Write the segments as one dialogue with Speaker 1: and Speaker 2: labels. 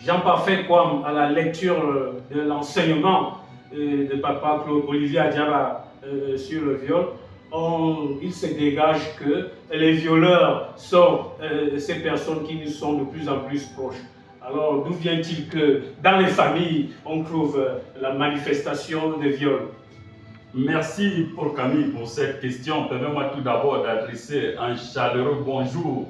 Speaker 1: Jean-Parfait Kwam, à la lecture de l'enseignement de papa Claude Olivier Adiaba sur le viol, il se dégage que les violeurs sont ces personnes qui nous sont de plus en plus proches. Alors, d'où vient-il que dans les familles, on trouve la manifestation des viols?
Speaker 2: Merci pour Camille pour cette question. Permets-moi tout d'abord d'adresser un chaleureux bonjour,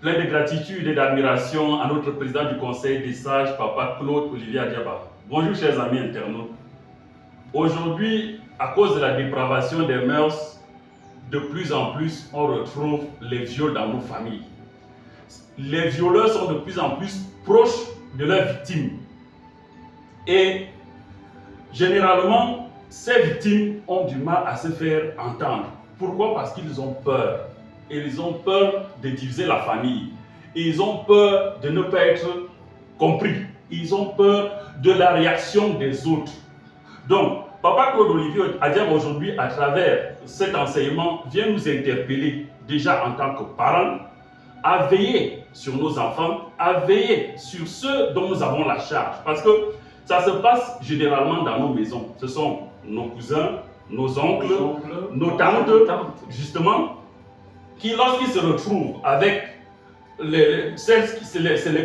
Speaker 2: plein de gratitude et d'admiration à notre président du Conseil des sages, papa Claude Olivier Adiaba. Bonjour chers amis internautes. Aujourd'hui, à cause de la dépravation des mœurs, de plus en plus, on retrouve les viols dans nos familles. Les violeurs sont de plus en plus proches de leurs victimes. Et généralement, ces victimes ont du mal à se faire entendre. Pourquoi? Parce qu'ils ont peur. Et ils ont peur de diviser la famille. Ils ont peur de ne pas être compris. Ils ont peur de la réaction des autres. Donc, papa Claude Olivier Adiaba aujourd'hui, à travers cet enseignement, vient nous interpeller déjà en tant que parents à veiller sur nos enfants, à veiller sur ceux dont nous avons la charge. Parce que ça se passe généralement dans nos maisons. Ce sont nos cousins, nos oncles, nos tantes, justement, qui lorsqu'ils se retrouvent avec les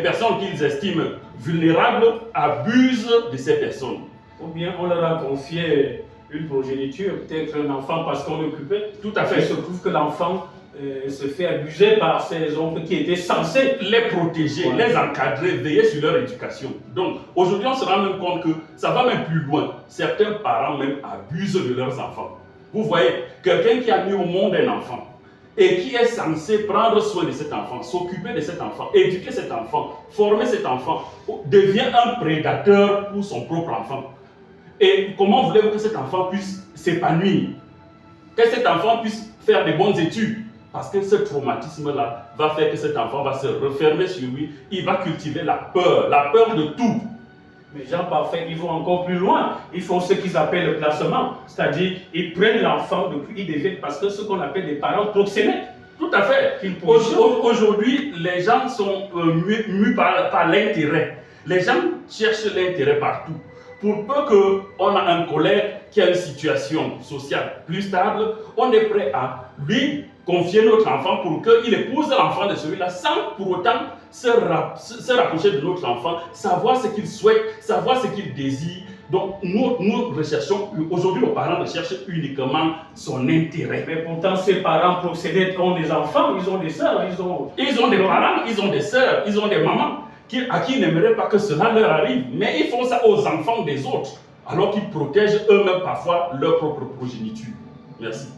Speaker 2: personnes qu'ils estiment vulnérables, abusent de ces personnes.
Speaker 1: Ou bien on leur a confié une progéniture, peut-être un enfant parce qu'on l'occupait.
Speaker 2: Tout à fait.
Speaker 1: Il se trouve que l'enfant se fait abuser par ses oncles qui étaient censés
Speaker 2: les protéger, les encadrer, veiller sur leur éducation. Donc aujourd'hui on se rend même compte que ça va même plus loin. Certains parents même abusent de leurs enfants. Vous voyez, quelqu'un qui a mis au monde un enfant et qui est censé prendre soin de cet enfant, s'occuper de cet enfant, éduquer cet enfant, former cet enfant, devient un prédateur pour son propre enfant. Et comment voulez-vous que cet enfant puisse s'épanouir? Que cet enfant puisse faire de bonnes études? Parce que ce traumatisme-là va faire que cet enfant va se refermer sur lui. Il va cultiver la peur de tout.
Speaker 1: Mais Jean-Parfait, ils vont encore plus loin. Ils font ce qu'ils appellent le placement. C'est-à-dire, ils prennent l'enfant depuis ils deviennent, parce que ce qu'on appelle des parents proxénètes.
Speaker 2: Tout à fait. Aujourd'hui, les gens sont mus par l'intérêt. Les gens cherchent l'intérêt partout. Pour peu qu'on a un collègue qui a une situation sociale plus stable, on est prêt à lui confier notre enfant pour qu'il épouse l'enfant de celui-là sans pour autant se rapprocher de notre enfant, savoir ce qu'il souhaite, savoir ce qu'il désire. Donc nous recherchons, aujourd'hui nos parents recherchent uniquement son intérêt.
Speaker 1: Mais pourtant ces parents proxénètes ont des enfants, ils ont des sœurs, ils ont
Speaker 2: des parents, ils ont des sœurs, ils ont des mamans à qui ils n'aimeraient pas que cela leur arrive. Mais ils font ça aux enfants des autres, alors qu'ils protègent eux-mêmes parfois leur propre progéniture. Merci.